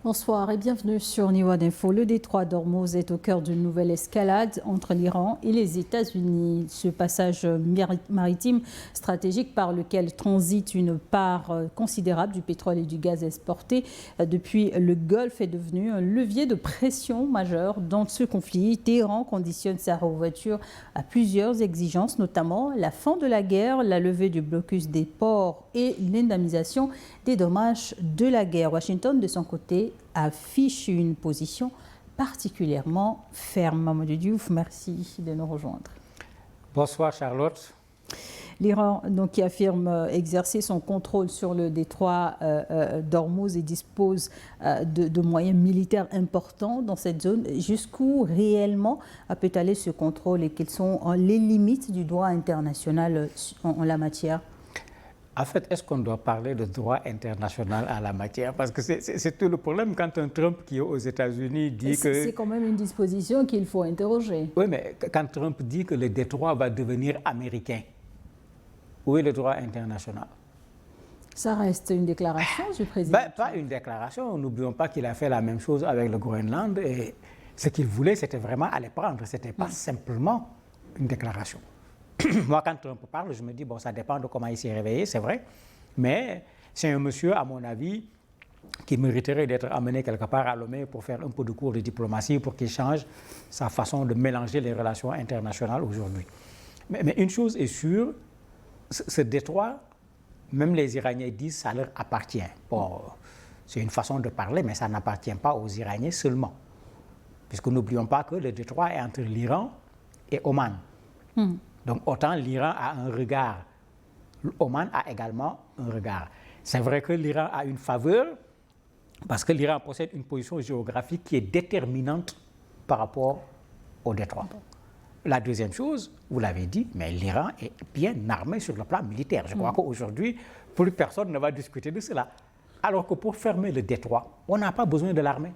Bonsoir et bienvenue sur Niwad Info. Le détroit d'Ormuz est au cœur d'une nouvelle escalade entre l'Iran et les États-Unis. Ce passage maritime stratégique par lequel transite une part considérable du pétrole et du gaz exportés depuis le Golfe est devenu un levier de pression majeur dans ce conflit. Téhéran conditionne sa réouverture à plusieurs exigences, notamment la fin de la guerre, la levée du blocus des ports et l'indemnisation des dommages de la guerre. Washington, de son côté, affiche une position particulièrement ferme. Mamadou Diouf, merci de nous rejoindre. Bonsoir Charlotte. L'Iran, qui affirme exercer son contrôle sur le détroit d'Ormuz et dispose de moyens militaires importants dans cette zone. Jusqu'où réellement peut aller ce contrôle et quelles sont les limites du droit international en la matière? En fait, est-ce qu'on doit parler de droit international en la matière? Parce que c'est tout le problème quand un Trump qui est aux États-Unis dit que... C'est quand même une disposition qu'il faut interroger. Oui, mais quand Trump dit que le détroit va devenir américain, où est le droit international? Ça reste une déclaration du président. Pas une déclaration. N'oublions pas qu'il a fait la même chose avec le Groenland. Et ce qu'il voulait, c'était vraiment aller prendre. Ce n'était pas simplement une déclaration. Moi, quand Trump parle, je me dis, bon, ça dépend de comment il s'est réveillé, c'est vrai. Mais c'est un monsieur, à mon avis, qui mériterait d'être amené quelque part à Lomé pour faire un peu de cours de diplomatie, pour qu'il change sa façon de mélanger les relations internationales aujourd'hui. Mais une chose est sûre, ce détroit, même les Iraniens disent ça leur appartient. Bon, c'est une façon de parler, mais ça n'appartient pas aux Iraniens seulement. Puisque n'oublions pas que le détroit est entre l'Iran et Oman. Donc autant l'Iran a un regard, Oman a également un regard. C'est vrai que l'Iran a une faveur, parce que l'Iran possède une position géographique qui est déterminante par rapport au détroit. La deuxième chose, vous l'avez dit, mais l'Iran est bien armé sur le plan militaire. Je crois qu'aujourd'hui, plus personne ne va discuter de cela. Alors que pour fermer le détroit, on n'a pas besoin de l'armée.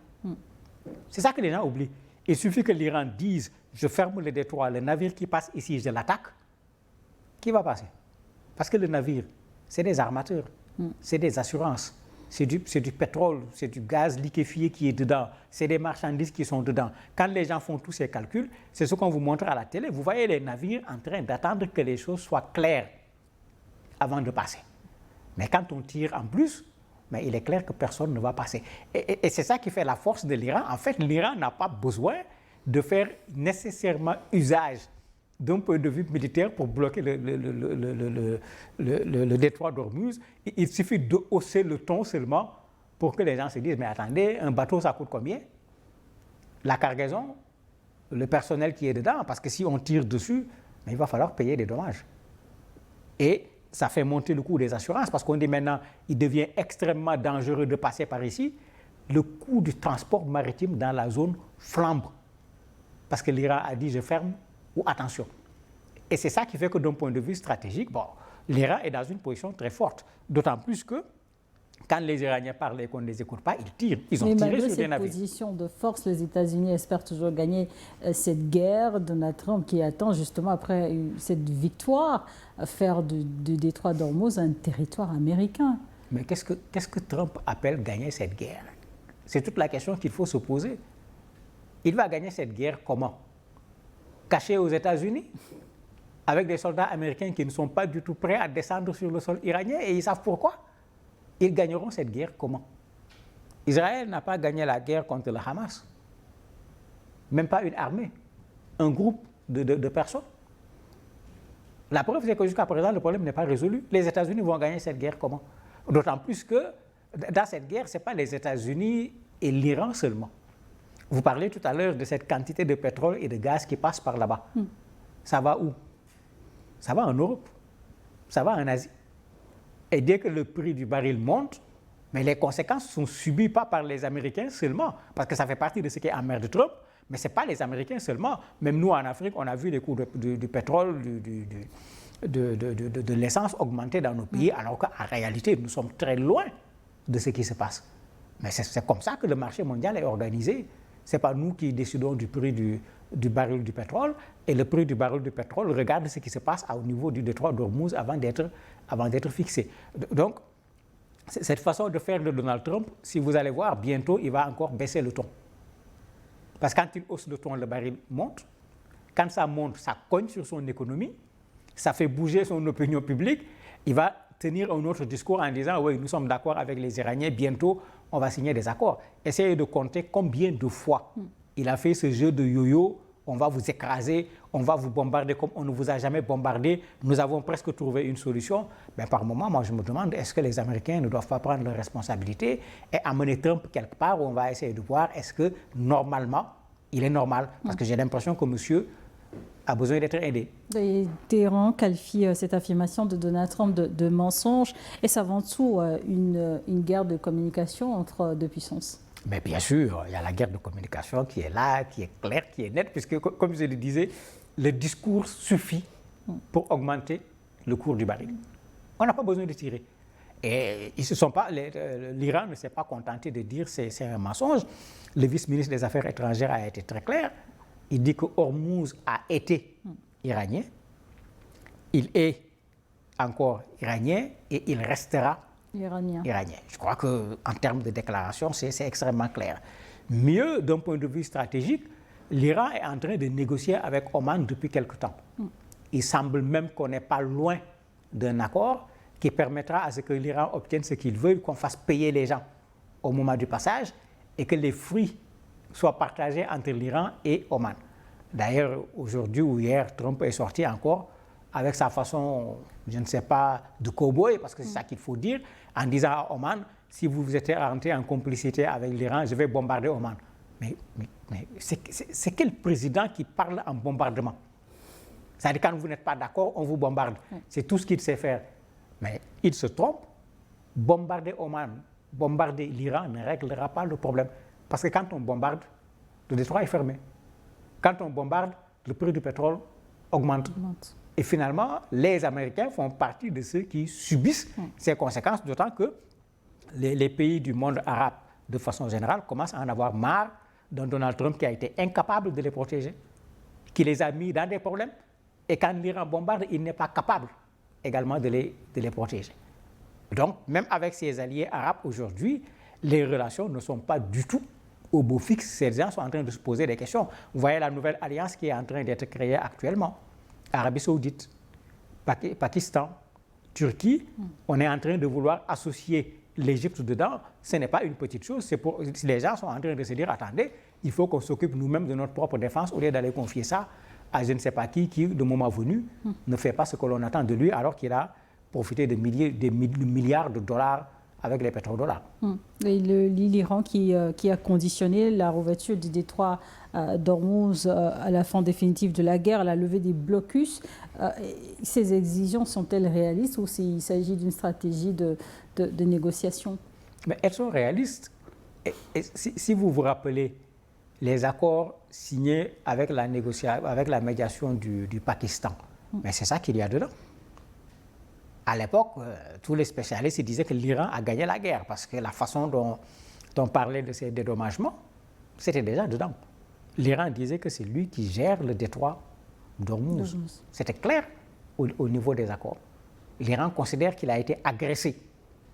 C'est ça que les gens oublient. Il suffit que l'Iran dise « je ferme le détroit, le navire qui passe ici, je l'attaque », qui va passer? Parce que le navire, c'est des armateurs, c'est des assurances, c'est du pétrole, c'est du gaz liquéfié qui est dedans, c'est des marchandises qui sont dedans. Quand les gens font tous ces calculs, c'est ce qu'on vous montre à la télé. Vous voyez les navires en train d'attendre que les choses soient claires avant de passer. Mais quand on tire en plus, mais il est clair que personne ne va passer. Et c'est ça qui fait la force de l'Iran. En fait, l'Iran n'a pas besoin de faire nécessairement usage d'un point de vue militaire pour bloquer le détroit d'Ormuz. Il suffit de hausser le ton seulement pour que les gens se disent « mais attendez, un bateau, ça coûte combien? La cargaison, le personnel qui est dedans, parce que si on tire dessus, il va falloir payer des dommages. » Et ça fait monter le coût des assurances, parce qu'on dit maintenant, il devient extrêmement dangereux de passer par ici. Le coût du transport maritime dans la zone flambe. Parce que l'Iran a dit, je ferme ou attention. Et c'est ça qui fait que d'un point de vue stratégique, bon, l'Iran est dans une position très forte. D'autant plus que quand les Iraniens parlent et qu'on ne les écoute pas, ils tirent. Ils ont tiré sur des navires. Mais malgré cette position de force, les États-Unis espèrent toujours gagner cette guerre. Donald Trump qui attend justement après cette victoire à faire du détroit d'Ormuz un territoire américain. Mais qu'est-ce que Trump appelle gagner cette guerre? C'est toute la question qu'il faut se poser. Il va gagner cette guerre comment? Caché aux États-Unis, avec des soldats américains qui ne sont pas du tout prêts à descendre sur le sol iranien, et ils savent pourquoi? Ils gagneront cette guerre comment? Israël n'a pas gagné la guerre contre le Hamas. Même pas une armée. Un groupe de personnes. La preuve, c'est que jusqu'à présent, le problème n'est pas résolu. Les États-Unis vont gagner cette guerre comment? D'autant plus que dans cette guerre, ce n'est pas les États-Unis et l'Iran seulement. Vous parlez tout à l'heure de cette quantité de pétrole et de gaz qui passe par là-bas. Ça va où? Ça va en Europe. Ça va en Asie. Et dès que le prix du baril monte, mais les conséquences sont subies pas par les Américains seulement, parce que ça fait partie de ce qui emmerde Trump, mais ce n'est pas les Américains seulement. Même nous, en Afrique, on a vu les coûts du pétrole, de l'essence augmenter dans nos pays, alors qu'en réalité, nous sommes très loin de ce qui se passe. Mais c'est comme ça que le marché mondial est organisé. Ce n'est pas nous qui décidons du prix du baril du pétrole, et le prix du baril du pétrole regarde ce qui se passe au niveau du détroit d'Ormuz avant d'être fixé. Donc, cette façon de faire de Donald Trump, si vous allez voir, bientôt, il va encore baisser le ton. Parce que quand il hausse le ton, le baril monte. Quand ça monte, ça cogne sur son économie, ça fait bouger son opinion publique. Il va tenir un autre discours en disant « Oui, nous sommes d'accord avec les Iraniens, bientôt, on va signer des accords. » Essayez de compter combien de fois il a fait ce jeu de yo-yo. On va vous écraser, on va vous bombarder comme on ne vous a jamais bombardé. Nous avons presque trouvé une solution. Mais par moment, moi, je me demande, est-ce que les Américains ne doivent pas prendre leurs responsabilités et amener Trump quelque part où on va essayer de voir est-ce que, normalement, il est normal? Parce que j'ai l'impression que monsieur a besoin d'être aidé. Et Téhéran qualifie cette affirmation de Donald Trump de mensonge. Est-ce avant tout une guerre de communication entre deux puissances? Mais bien sûr, il y a la guerre de communication qui est là, qui est claire, qui est nette, puisque, comme je le disais, le discours suffit pour augmenter le cours du baril. On n'a pas besoin de tirer. Et l'Iran ne s'est pas contenté de dire c'est un mensonge. Le vice-ministre des Affaires étrangères a été très clair. Il dit que Hormuz a été iranien. Il est encore iranien et il restera iranien. Je crois qu'en termes de déclaration, c'est extrêmement clair. Mieux, d'un point de vue stratégique, l'Iran est en train de négocier avec Oman depuis quelque temps. Il semble même qu'on n'est pas loin d'un accord qui permettra à ce que l'Iran obtienne ce qu'il veut, qu'on fasse payer les gens au moment du passage et que les fruits soient partagés entre l'Iran et Oman. D'ailleurs, aujourd'hui ou hier, Trump est sorti encore avec sa façon, je ne sais pas, de cow-boy, parce que c'est ça qu'il faut dire, en disant à Oman, si vous êtes rentré en complicité avec l'Iran, je vais bombarder Oman. Mais c'est quel président qui parle en bombardement? C'est-à-dire quand vous n'êtes pas d'accord, on vous bombarde. C'est tout ce qu'il sait faire. Mais il se trompe. Bombarder Oman, bombarder l'Iran ne réglera pas le problème. Parce que quand on bombarde, le détroit est fermé. Quand on bombarde, le prix du pétrole augmente. Et finalement, les Américains font partie de ceux qui subissent ces conséquences, d'autant que les pays du monde arabe, de façon générale, commencent à en avoir marre d'un Donald Trump qui a été incapable de les protéger, qui les a mis dans des problèmes. Et quand l'Iran bombarde, il n'est pas capable également de les protéger. Donc, même avec ses alliés arabes aujourd'hui, les relations ne sont pas du tout au beau fixe. Ces gens sont en train de se poser des questions. Vous voyez la nouvelle alliance qui est en train d'être créée actuellement. Arabie Saoudite, Pakistan, Turquie, on est en train de vouloir associer l'Égypte dedans. Ce n'est pas une petite chose. Les gens sont en train de se dire, attendez, il faut qu'on s'occupe nous-mêmes de notre propre défense au lieu d'aller confier ça à je ne sais pas qui, le moment venu, ne fait pas ce que l'on attend de lui alors qu'il a profité de milliards de dollars avec les pétrodollars. Et l'Iran qui a conditionné la rouverture du détroit d'Ormuz à la fin définitive de la guerre, à la levée des blocus, ces exigences sont-elles réalistes ou s'il s'agit d'une stratégie de négociation? Mais elles sont réalistes. Et si vous vous rappelez les accords signés avec la médiation du Pakistan, mais c'est ça qu'il y a dedans. À l'époque, tous les spécialistes disaient que l'Iran a gagné la guerre parce que la façon dont on parlait de ces dédommagements, c'était déjà dedans. L'Iran disait que c'est lui qui gère le détroit d'Ormuz. C'était clair au niveau des accords. L'Iran considère qu'il a été agressé.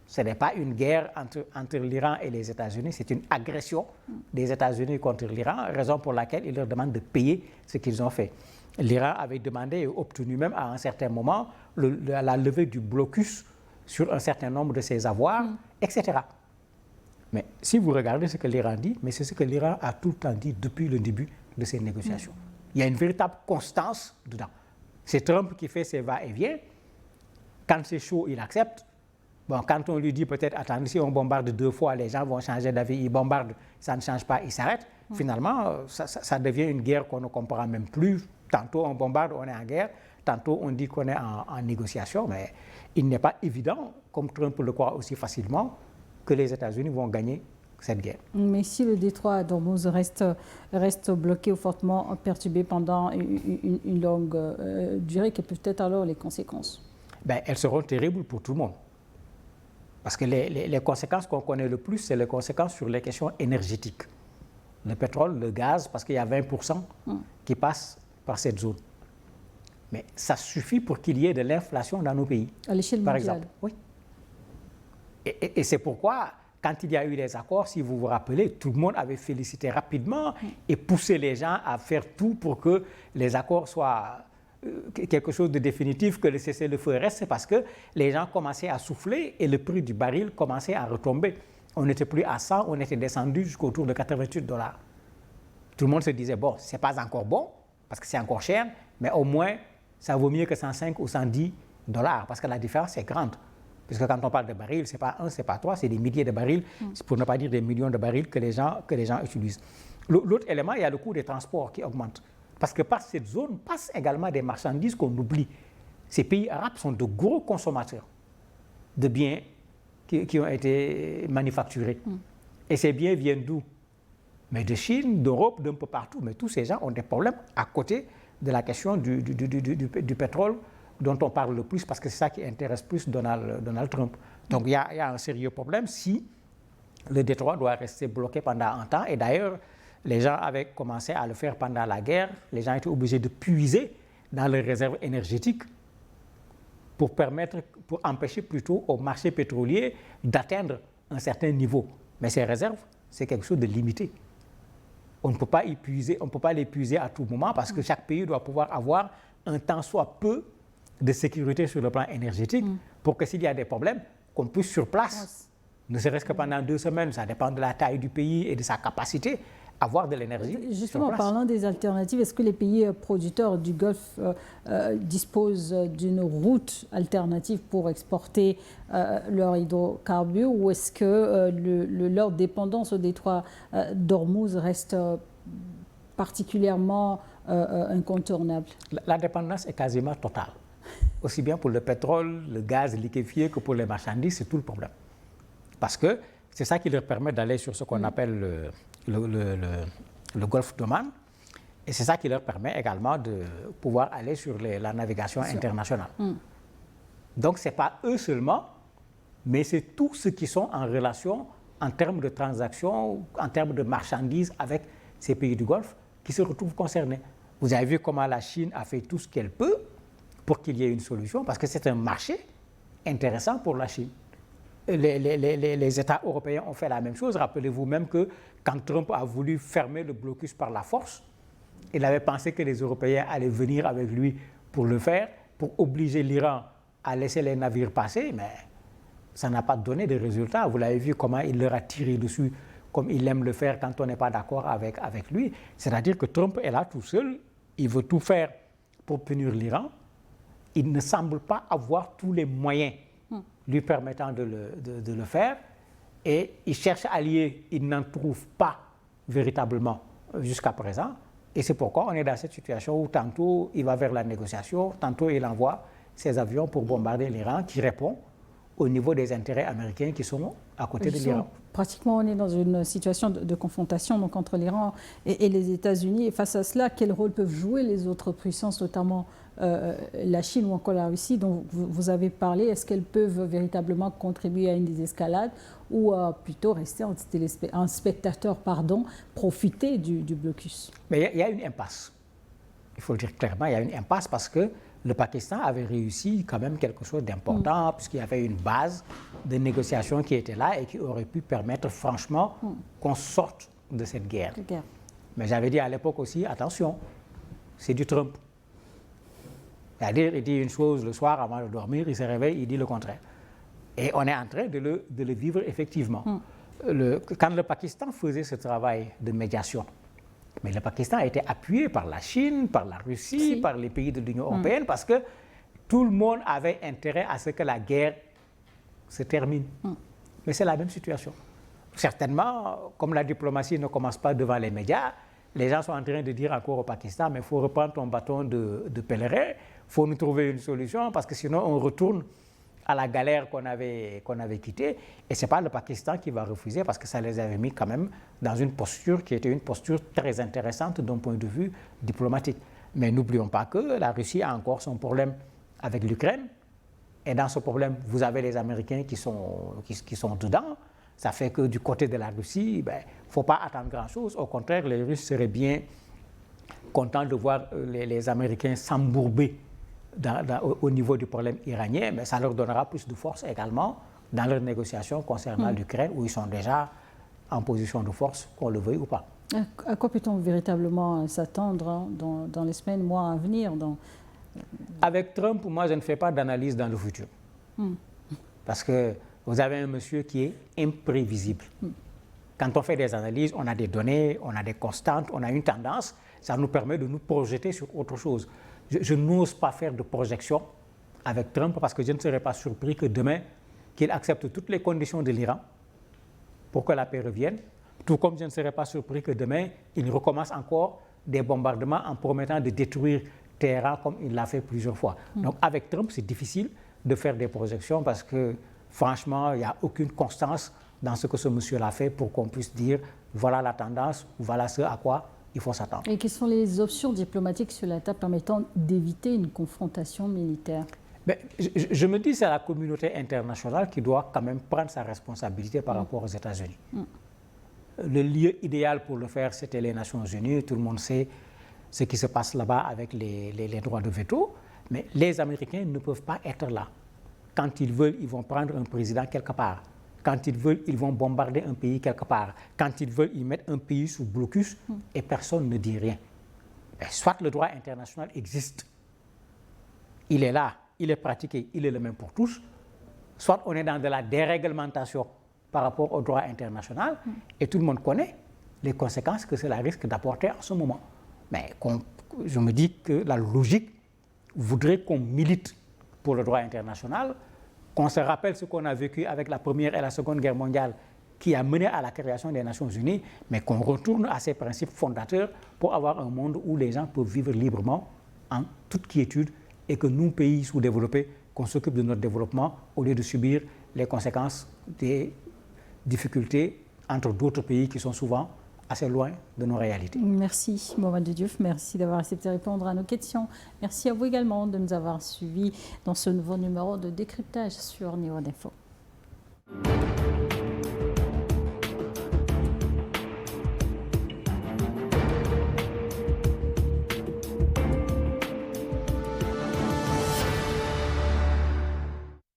Ce n'est pas une guerre entre l'Iran et les États-Unis, c'est une agression des États-Unis contre l'Iran, raison pour laquelle il leur demande de payer ce qu'ils ont fait. L'Iran avait demandé et obtenu même à un certain moment la levée du blocus sur un certain nombre de ses avoirs, etc. Mais si vous regardez ce que l'Iran dit, mais c'est ce que l'Iran a tout le temps dit depuis le début de ces négociations. Il y a une véritable constance dedans. C'est Trump qui fait ses va-et-vient. Quand c'est chaud, il accepte. Bon, quand on lui dit peut-être, attendez, si on bombarde 2 fois, les gens vont changer d'avis, ils bombardent, ça ne change pas, ils s'arrêtent. Finalement, ça devient une guerre qu'on ne comprend même plus. Tantôt on bombarde, on est en guerre, tantôt on dit qu'on est en négociation, mais il n'est pas évident, comme Trump le croit aussi facilement, que les États-Unis vont gagner cette guerre. Mais si le détroit d'Ormuz reste bloqué ou fortement perturbé pendant une longue durée, quelles peuvent être alors les conséquences? Elles seront terribles pour tout le monde. Parce que les conséquences qu'on connaît le plus, c'est les conséquences sur les questions énergétiques. Le pétrole, le gaz, parce qu'il y a 20% qui passent par cette zone. Mais ça suffit pour qu'il y ait de l'inflation dans nos pays. À l'échelle mondiale? Par exemple, oui. Et c'est pourquoi, quand il y a eu les accords, si vous vous rappelez, tout le monde avait félicité rapidement et poussé les gens à faire tout pour que les accords soient quelque chose de définitif, que le cessez-le-feu reste, parce que les gens commençaient à souffler et le prix du baril commençait à retomber. On n'était plus à 100, on était descendu jusqu'autour de $88. Tout le monde se disait, bon, ce n'est pas encore bon, parce que c'est encore cher, mais au moins, ça vaut mieux que 105 ou $110, parce que la différence est grande. Parce que quand on parle de barils, ce n'est pas un, ce n'est pas trois, c'est des milliers de barils, pour ne pas dire des millions de barils que les gens utilisent. L'autre élément, il y a le coût des transports qui augmente. Parce que par cette zone passent également des marchandises qu'on oublie. Ces pays arabes sont de gros consommateurs de biens qui ont été manufacturés. Et ces biens viennent d'où? Mais de Chine, d'Europe, d'un peu partout. Mais tous ces gens ont des problèmes à côté de la question du pétrole dont on parle le plus, parce que c'est ça qui intéresse plus Donald Trump. Donc il y a un sérieux problème si le détroit doit rester bloqué pendant un temps. Et d'ailleurs, les gens avaient commencé à le faire pendant la guerre. Les gens étaient obligés de puiser dans les réserves énergétiques pour empêcher plutôt au marché pétrolier d'atteindre un certain niveau. Mais ces réserves, c'est quelque chose de limité. On ne peut pas l'épuiser à tout moment parce que chaque pays doit pouvoir avoir un tant soit peu de sécurité sur le plan énergétique pour que s'il y a des problèmes, qu'on puisse sur place, ne serait-ce que pendant 2 semaines, ça dépend de la taille du pays et de sa capacité, avoir de l'énergie. Justement, parlant des alternatives, est-ce que les pays producteurs du Golfe disposent d'une route alternative pour exporter leurs hydrocarbures, ou est-ce que leur dépendance au détroit d'Ormuz reste particulièrement incontournable? La dépendance est quasiment totale. Aussi bien pour le pétrole, le gaz liquéfié que pour les marchandises, c'est tout le problème. Parce que c'est ça qui leur permet d'aller sur ce qu'on appelle le golfe d'Oman. Et c'est ça qui leur permet également de pouvoir aller sur la navigation internationale. Donc, ce n'est pas eux seulement, mais c'est tous ceux qui sont en relation en termes de transactions, en termes de marchandises avec ces pays du Golfe qui se retrouvent concernés. Vous avez vu comment la Chine a fait tout ce qu'elle peut pour qu'il y ait une solution, parce que c'est un marché intéressant pour la Chine. Les États européens ont fait la même chose. Rappelez-vous même que quand Trump a voulu fermer le blocus par la force, il avait pensé que les Européens allaient venir avec lui pour le faire, pour obliger l'Iran à laisser les navires passer, mais ça n'a pas donné de résultat. Vous l'avez vu comment il leur a tiré dessus, comme il aime le faire quand on n'est pas d'accord avec lui. C'est-à-dire que Trump est là tout seul, il veut tout faire pour punir l'Iran. Il ne semble pas avoir tous les moyens lui permettant de le faire, et il cherche alliés, il n'en trouve pas véritablement jusqu'à présent, et c'est pourquoi on est dans cette situation où tantôt il va vers la négociation, tantôt il envoie ses avions pour bombarder l'Iran, qui répond au niveau des intérêts américains qui sont à côté de l'Iran. Pratiquement, on est dans une situation de confrontation donc, entre l'Iran et les États-Unis, et face à cela, quel rôle peuvent jouer les autres puissances, notamment la Chine ou encore la Russie dont vous avez parlé? Est-ce qu'elles peuvent véritablement contribuer à une désescalade, ou plutôt rester en spectateur, profiter du blocus? Mais il y a une impasse. Il faut le dire clairement, il y a une impasse parce que le Pakistan avait réussi quand même quelque chose d'important, puisqu'il y avait une base de négociation qui était là et qui aurait pu permettre franchement qu'on sorte de cette guerre. Mais j'avais dit à l'époque aussi, attention, c'est du Trump. C'est-à-dire, il dit une chose le soir avant de dormir, il se réveille, il dit le contraire. Et on est en train de le vivre effectivement. Quand le Pakistan faisait ce travail de médiation, mais le Pakistan a été appuyé par la Chine, par la Russie, par les pays de l'Union européenne, parce que tout le monde avait intérêt à ce que la guerre se termine. Mais c'est la même situation. Certainement, comme la diplomatie ne commence pas devant les médias, les gens sont en train de dire encore au Pakistan, mais il faut reprendre ton bâton de pèlerin, il faut nous trouver une solution, parce que sinon on retourne à la galère qu'on avait quittée. Et ce n'est pas le Pakistan qui va refuser, parce que ça les avait mis quand même dans une posture qui était une posture très intéressante d'un point de vue diplomatique. Mais n'oublions pas que la Russie a encore son problème avec l'Ukraine. Et dans ce problème, vous avez les Américains qui sont dedans. Ça fait que du côté de la Russie, il ne faut pas attendre grand-chose. Au contraire, les Russes seraient bien contents de voir les Américains s'embourber au niveau du problème iranien, mais ça leur donnera plus de force également dans leurs négociations concernant l'Ukraine, où ils sont déjà en position de force, qu'on le veuille ou pas. À quoi peut-on véritablement s'attendre dans les semaines, mois à venir Avec Trump, moi, je ne fais pas d'analyse dans le futur. Parce que vous avez un monsieur qui est imprévisible. Quand on fait des analyses, on a des données, on a des constantes, on a une tendance. Ça nous permet de nous projeter sur autre chose. Je n'ose pas faire de projection avec Trump parce que je ne serais pas surpris que demain, qu'il accepte toutes les conditions de l'Iran pour que la paix revienne. Tout comme je ne serais pas surpris que demain, il recommence encore des bombardements en promettant de détruire Téhéran comme il l'a fait plusieurs fois. Donc avec Trump, c'est difficile de faire des projections parce que franchement, il n'y a aucune constance dans ce que ce monsieur-là fait pour qu'on puisse dire voilà la tendance, voilà ce à quoi il faut s'attendre. Et quelles sont les options diplomatiques sur la table permettant d'éviter une confrontation militaire? Je me dis que c'est la communauté internationale qui doit quand même prendre sa responsabilité par rapport aux États-Unis. Le lieu idéal pour le faire, c'était les Nations Unies. Tout le monde sait ce qui se passe là-bas avec les droits de veto. Mais les Américains ne peuvent pas être là. Quand ils veulent, ils vont prendre un président quelque part. Quand ils veulent, ils vont bombarder un pays quelque part. Quand ils veulent, ils mettent un pays sous blocus et personne ne dit rien. Soit le droit international existe, il est là, il est pratiqué, il est le même pour tous, soit on est dans de la déréglementation par rapport au droit international et tout le monde connaît les conséquences que cela risque d'apporter en ce moment. Mais je me dis que la logique voudrait qu'on milite pour le droit international, qu'on se rappelle ce qu'on a vécu avec la Première et la Seconde Guerre mondiale qui a mené à la création des Nations Unies, mais qu'on retourne à ces principes fondateurs pour avoir un monde où les gens peuvent vivre librement en toute quiétude et que nous, pays sous-développés, qu'on s'occupe de notre développement au lieu de subir les conséquences des difficultés entre d'autres pays qui sont souvent assez loin de nos réalités. Merci Mamadou Diouf, merci d'avoir accepté de répondre à nos questions. Merci à vous également de nous avoir suivis dans ce nouveau numéro de décryptage sur Niwa Info.